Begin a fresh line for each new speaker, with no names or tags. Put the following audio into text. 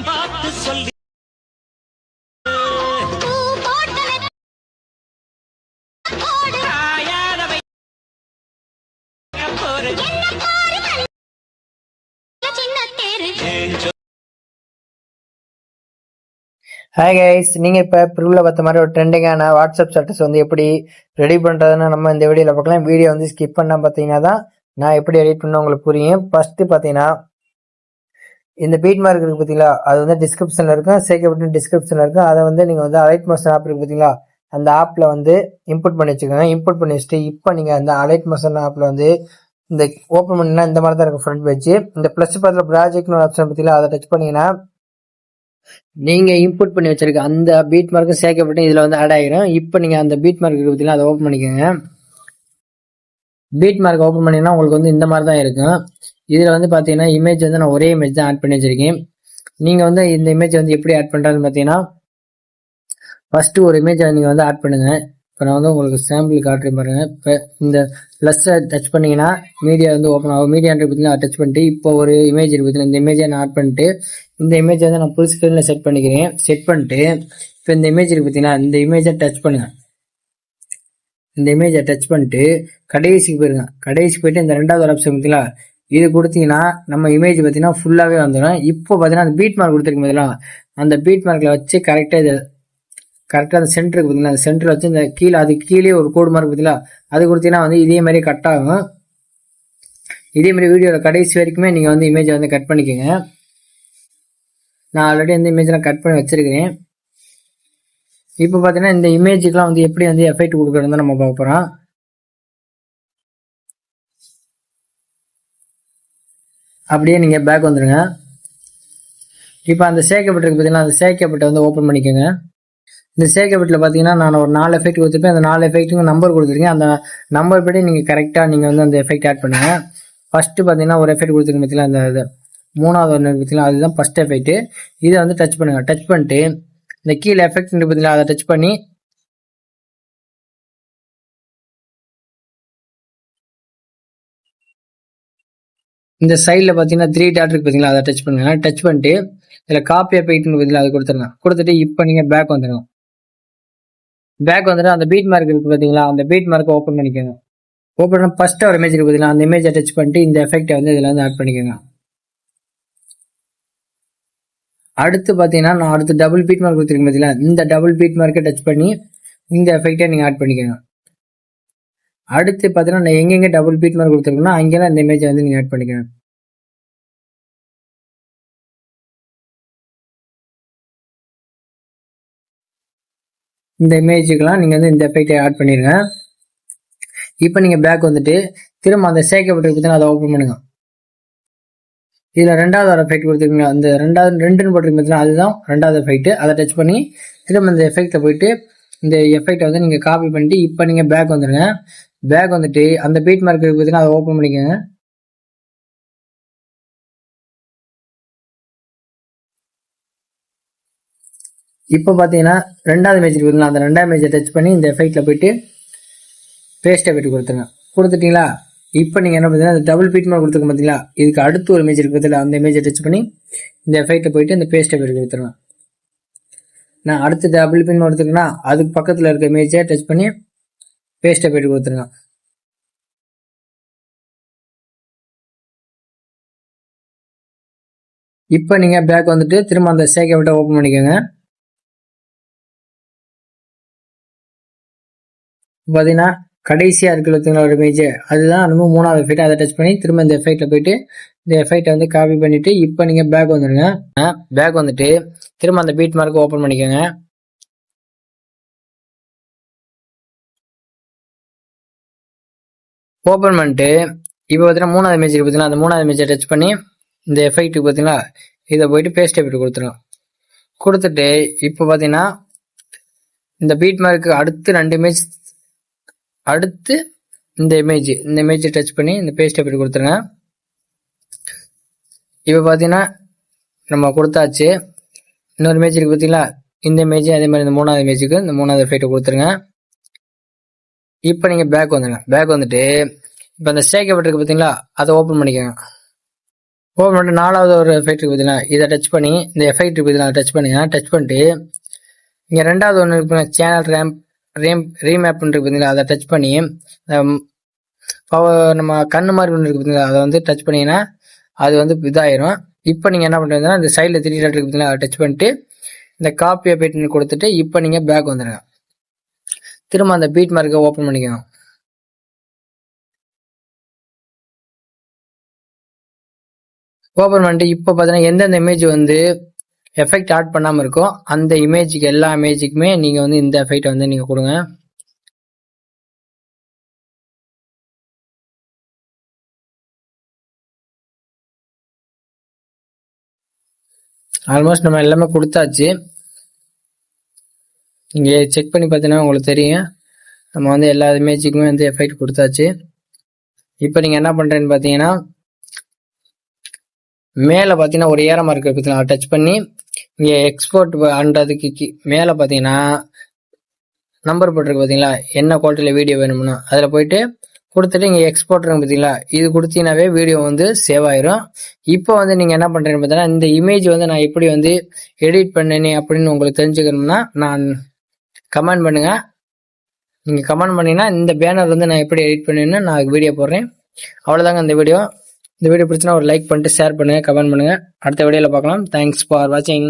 பார்த்து சொல்லி
hi guys, நீங்கள் இப்போ ப்ரிவ்யூவில் பார்த்த மாதிரி ஒரு ட்ரெண்டிங்கான வாட்ஸ்அப் ஸ்டேட்டஸ் வந்து எப்படி ரெடி பண்ணுறதுன்னு நம்ம இந்த வீடியோவில் பார்க்கலாம். வீடியோ வந்து ஸ்கிப் பண்ணால் பார்த்தீங்கன்னா தான் நான் எப்படி எடிட் பண்ண உங்களுக்கு புரியும். ஃபஸ்ட்டு பார்த்தீங்கன்னா இந்த பீட் மார்க் இருக்குது பார்த்தீங்களா, அது வந்து டிஸ்கிரிப்ஷனில் இருக்கும், சேர்க்கப்பட்டு டிஸ்கிரிப்ஷனில் இருக்கும். அதை வந்து நீங்கள் வந்து அலைட் மோஷன் ஆப் இருக்குது பார்த்தீங்களா, அந்த ஆப்பில் வந்து இன்புட் பண்ணி வச்சுக்கோங்க. இன்புட் பண்ணி வச்சுட்டு இப்போ நீங்கள் அந்த அலைட் மோஷன் ஆப்பில் வந்து இந்த ஓப்பன் பண்ணினா இந்த மாதிரி தான் இருக்கும் ஃப்ரண்ட் பேஜ். இந்த ப்ளஸ் பக்கத்தில் ப்ராஜெக்ட்னு ஒரு ஆப்ஷன் பார்த்தீங்களா, அதை டச் பண்ணிங்கன்னா நீங்க இன்புட் பண்ணி வச்சிருக்க அந்த பீட் மார்க்கும் சேர்க்கப்பட்டு இதுல வந்து ஆட் ஆகிடும். இப்போ நீங்க அந்த பீட் மார்க் பார்த்தீங்கன்னா அதை ஓப்பன் பண்ணிக்கோங்க. பீட் மார்க் ஓப்பன் பண்ணீங்கன்னா உங்களுக்கு வந்து இந்த மாதிரி தான் இருக்கும். இதுல வந்து பாத்தீங்கன்னா இமேஜ் வந்து நான் ஒரே இமேஜ் தான் ஆட் பண்ணி வச்சிருக்கேன். நீங்க வந்து இந்த இமேஜ் வந்து எப்படி ஆட் பண்றதுன்னு பாத்தீங்கன்னா ஃபர்ஸ்ட் ஒரு இமேஜை நீங்க வந்து ஆட் பண்ணுங்க. இப்போ நான் வந்து உங்களுக்கு சாம்பிள் காட்டுறேன் பாருங்க. இப்போ இந்த ப்ளஸ்ஸை டச் பண்ணீங்கன்னா மீடியா வந்து ஓப்பன் ஆகும். மீடியா பார்த்தீங்கன்னா டச் பண்ணிட்டு இப்போ ஒரு இமேஜ் இருக்குது, இந்த இமேஜை நான் ஆட் பண்ணிட்டு இந்த இமேஜ் வந்து நான் ஃபுல் ஸ்க்ரீனில் செட் பண்ணிக்கிறேன். செட் பண்ணிட்டு இப்போ இந்த இமேஜ் இருக்கு பார்த்தீங்கன்னா, இந்த இமேஜை டச் பண்ணுங்க. இந்த இமேஜை டச் பண்ணிட்டு கடைசிக்கு போயிருங்க. கடைசிக்கு போயிட்டு இந்த ரெண்டாவது ஒரு ஆப்ஷன் பார்த்தீங்களா, இது கொடுத்தீங்கன்னா நம்ம இமேஜ் பார்த்தீங்கன்னா ஃபுல்லாகவே வந்துடும். இப்போ பார்த்தீங்கன்னா அந்த பீட் மார்க் கொடுத்துருக்கு பார்த்தீங்களா, அந்த பீட் மார்க்கில் வச்சு கரெக்டாக அந்த சென்டருக்கு பார்த்தீங்கன்னா அந்த சென்டரில் வச்சு இந்த கீழே அது கீழே ஒரு கோடு மார்க் பார்த்தீங்களா, அது கொடுத்தீங்கன்னா வந்து இதே மாதிரி கட் ஆகும். இதே மாதிரி வீடியோவில் கடைசி வரைக்குமே நீங்கள் வந்து இமேஜை வந்து கட் பண்ணிக்கோங்க. நான் ஆல்ரெடி இந்த இமேஜெலாம் கட் பண்ணி வச்சிருக்கிறேன். இப்போ பார்த்தீங்கன்னா இந்த இமேஜுக்கெலாம் வந்து எப்படி வந்து எஃபெக்ட் கொடுக்குறது நம்ம பார்க்க போகிறோம். அப்படியே நீங்கள் பேக் வந்துடுங்க. இப்போ அந்த சேர்க்கப்பட்டிருக்கு பார்த்தீங்கன்னா, அந்த சேர்க்கப்பட்டை வந்து ஓப்பன் பண்ணிக்கோங்க. இந்த சேர்க்கப்பட்டில் பார்த்தீங்கன்னா நான் ஒரு 4 எஃபெக்ட் கொடுத்துருப்பேன். அந்த 4 எஃபெக்ட்டுக்கு நம்பர் கொடுத்துருக்கேன். அந்த நம்பர் படி நீங்கள் கரெக்டாக நீங்கள் வந்து அந்த எஃபெக்ட் ஆட் பண்ணுங்கள். ஃபஸ்ட்டு பார்த்தீங்கன்னா ஒரு எஃபெக்ட் கொடுத்துருக்கேன் பார்த்தீங்களா, அந்த இது மூணாவது ஒன்று பார்த்தீங்களா, அதுதான் ஃபஸ்ட் எஃபெக்ட். இதை வந்து டச் பண்ணுங்கள். டச் பண்ணிட்டு இந்த கீழே எஃபெக்ட் பார்த்தீங்களா, அதை டச் பண்ணி இந்த சைடில் பார்த்தீங்கன்னா 3 டாட் இருக்கு பார்த்தீங்களா, அதை டச் பண்ணுங்க. டச் பண்ணிட்டு இதில் காப்பி எஃபெக்ட்னு பார்த்தீங்களா, அதை கொடுத்துருங்க. கொடுத்துட்டு இப்போ நீங்கள் பேக் வந்துடுங்க. பேக் வந்துட்டு அந்த பீட் மார்க் இருக்கு பார்த்தீங்களா, அந்த பீட் மார்க்கை ஓப்பன் பண்ணிக்கோங்க. ஓப்பன் பண்ண ஃபர்ஸ்ட் ஒரு இமேஜ் இருக்கு பார்த்தீங்களா, அந்த இமேஜை டச் பண்ணிட்டு இந்த எஃபெக்டை வந்து இதில் வந்து ஆட் பண்ணிக்கோங்க. அடுத்து பார்த்தீங்கன்னா நான் அடுத்து டபுள் பீட் மார்க் கொடுத்துருக்கேன் பார்த்தீங்களா, இந்த டபுள் பீட் மார்க்கை டச் பண்ணி இந்த எஃபெக்டை நீங்கள் ஆட் பண்ணிக்கோங்க. அடுத்து பார்த்தீங்கன்னா நான் எங்கெங்கே டபுள் பீட் மார்க் கொடுத்துருக்கேன்னா அங்கெல்லாம் இந்த இமேஜை வந்து நீங்கள் ஆட் பண்ணிக்கணும். இந்த இமேஜுக்கெல்லாம் நீங்கள் வந்து இந்த எஃபெக்டை ஆட் பண்ணிடுங்க. இப்போ நீங்கள் பேக் வந்துட்டு திரும்ப அந்த சேர்க்கப்பட்டு பார்த்தீங்கன்னா அதை ஓப்பன் பண்ணுங்க. இதில் ரெண்டாவது ஒரு எஃபெக்ட் கொடுத்துருக்கீங்க, அந்த ரெண்டுன்னு போட்டிருக்கீங்க, அதுதான் ரெண்டாவது எஃபெக்ட். அதை டச் பண்ணி திரும்ப இந்த எஃபெக்டை போயிட்டு இந்த எஃபெக்டை வந்து நீங்கள் காப்பி பண்ணிட்டு இப்போ நீங்கள் பேக் வந்துடுங்க. பேக் வந்துட்டு அந்த பீட் மார்க் பார்த்தீங்கன்னா அதை ஓப்பன் பண்ணிக்கோங்க. இப்போ பார்த்தீங்கன்னா ரெண்டாவது இமேஜ் இருக்குங்களா, அந்த ரெண்டாவது இமேஜை டச் பண்ணி இந்த எஃபெக்டில் போயிட்டு பேஸ்ட் எஃபெக்ட் கொடுத்துருங்க. கொடுத்துட்டீங்களா, இப்போ நீங்கள் என்ன பார்த்தீங்கன்னா அந்த டபுள் பீட் மார்க் கொடுத்துருக்க பார்த்தீங்களா, இதுக்கு அடுத்து ஒரு இமேஜ் இருக்கு பார்த்தீங்களா, அந்த இமேஜை டச் பண்ணி இந்த எஃபெக்டை போயிட்டு இந்த பேஸ்ட் எஃபெக்ட் கொடுத்துருங்க. நான் அடுத்து டபுள் பின் கொடுத்துருக்கேன்னா அதுக்கு பக்கத்தில் இருக்க இமேஜை டச் பண்ணி பேஸ்ட் எஃபெக்ட் கொடுத்துருங்க. இப்போ நீங்கள் பேக் வந்துட்டு திரும்ப அந்த சேக் எஃபெக்டை ஓப்பன் பண்ணிக்கோங்க. பார்த்தீங்கன்னா கடைசியாக இருக்கிற ஒரு இமேஜ் அதுதான் நம்ம மூணாவது எஃபெக்ட். அதை டச் பண்ணி திரும்ப இந்த எஃபெக்டில் போயிட்டு இந்த எஃபெக்டை வந்து காப்பி பண்ணிட்டு இப்போ நீங்கள் பேக் வந்துடுங்க. பேக் வந்துட்டு திரும்ப அந்த பீட் மார்க் ஓப்பன் பண்ணிக்கோங்க. ஓப்பன் பண்ணிட்டு இப்போ பார்த்தீங்கன்னா மூணாவது இமேஜ் பார்த்தீங்கன்னா அந்த மூணாவது இமேஜை டச் பண்ணி இந்த எஃபெக்ட்டுக்கு பார்த்தீங்கன்னா இதை போயிட்டு பேஸ்ட் எஃபெக்ட் கொடுத்துருங்க. கொடுத்துட்டு இப்போ பார்த்தீங்கன்னா இந்த பீட் மார்க்கு அடுத்து 2 இமேஜ் அடுத்து இந்த இமேஜை டச் பண்ணி இந்த பேஸ்ட் எஃபெக்ட் கொடுத்துருங்க. இப்போ பார்த்தீங்கன்னா நம்ம கொடுத்தாச்சு. இன்னொரு இமேஜ் இருக்கு பார்த்தீங்களா, இந்த இமேஜ் அதே மாதிரி இந்த மூணாவது இமேஜுக்கு இந்த மூணாவது எஃபெக்ட் கொடுத்துருங்க. இப்போ நீங்கள் பேக் வந்துடுங்க. பேக் வந்துட்டு இப்போ அந்த சேக் எஃபெக்ட் இருக்கு பார்த்தீங்களா, அதை ஓப்பன் பண்ணிக்கோங்க. ஓப்பன் பண்ணிட்டு 4வது ஒரு எஃபெக்ட் இருக்கு பார்த்தீங்கன்னா, இதை டச் பண்ணி இந்த எஃபெக்ட் இருக்கு பார்த்தீங்கன்னா டச் பண்ணுங்க. டச் பண்ணிட்டு இங்கே 2வது ஒன்று இருக்கு சேனல் ரீமேப் இருக்கு பார்த்தீங்களா, அதை டச் பண்ணி நம்ம கண்ணு மாதிரி ஒன்று இருக்கு பார்த்தீங்களா, அதை வந்து டச் பண்ணீங்கன்னா அது வந்து இதாயிரும். இப்போ நீங்கள் என்ன பண்ணுறீங்கன்னா இந்த சைடில் 3 டாட் இருக்கு பார்த்தீங்களா, அதை டச் பண்ணிட்டு இந்த காப்பி அப்டேட் கொடுத்துட்டு இப்போ நீங்கள் பேக் வந்துடுங்க. திரும்ப அந்த பீட் மார்க்கை ஓப்பன் பண்ணிக்கோங்க. ஓப்பன் பண்ணிட்டு இப்போ பார்த்தீங்கன்னா எந்தெந்த இமேஜ் வந்து எஃபெக்ட் ஆட் பண்ணாமல் இருக்கோ அந்த இமேஜுக்கு எல்லா இமேஜுக்குமே நீங்கள் வந்து இந்த எஃபெக்ட் வந்து நீங்கள் கொடுங்க. ஆல்மோஸ்ட் நம்ம எல்லாமே கொடுத்தாச்சு. இங்கே செக் பண்ணி பார்த்தீங்கன்னா உங்களுக்கு தெரியும், நம்ம வந்து எல்லா இமேஜுக்குமே வந்து எஃபெக்ட் கொடுத்தாச்சு. இப்போ நீங்கள் என்ன பண்ணுறேன்னு பார்த்தீங்கன்னா மேலே பார்த்தீங்கன்னா ஒரு ஏற மார்க் பார்த்தீங்கன்னா டச் பண்ணி இங்கே எக்ஸ்போர்ட் பண்ணுறதுக்கு மேலே பார்த்தீங்கன்னா நம்பர் போட்டிருக்கு பார்த்தீங்களா, என்ன குவாலிட்டியில் வீடியோ வேணும்னா அதில் போயிட்டு கொடுத்துட்டு இங்கே எக்ஸ்போர்ட் இருக்கு பார்த்தீங்களா, இது கொடுத்தீங்கன்னாவே வீடியோ வந்து சேவ் ஆயிரும். இப்போ வந்து நீங்கள் என்ன பண்ணுறீங்கன்னு பார்த்தீங்கன்னா இந்த இமேஜ் வந்து நான் எப்படி வந்து எடிட் பண்ணேனே அப்படின்னு உங்களுக்கு தெரிஞ்சுக்கணும்னா நான் கமெண்ட் பண்ணுங்க. நீங்கள் கமெண்ட் பண்ணீங்கன்னா இந்த பேனர் வந்து நான் எப்படி எடிட் பண்ணேன்னு நான் வீடியோ போடுறேன். அவ்வளோதாங்க இந்த வீடியோ. இந்த வீடியோ பிடிச்சினா ஒரு லைக் பண்ணிட்டு ஷேர் பண்ணுங்கள், கமெண்ட் பண்ணுங்கள். அடுத்த வீடியோவில் பார்க்கலாம். தேங்க்ஸ் ஃபார் வாட்சிங்.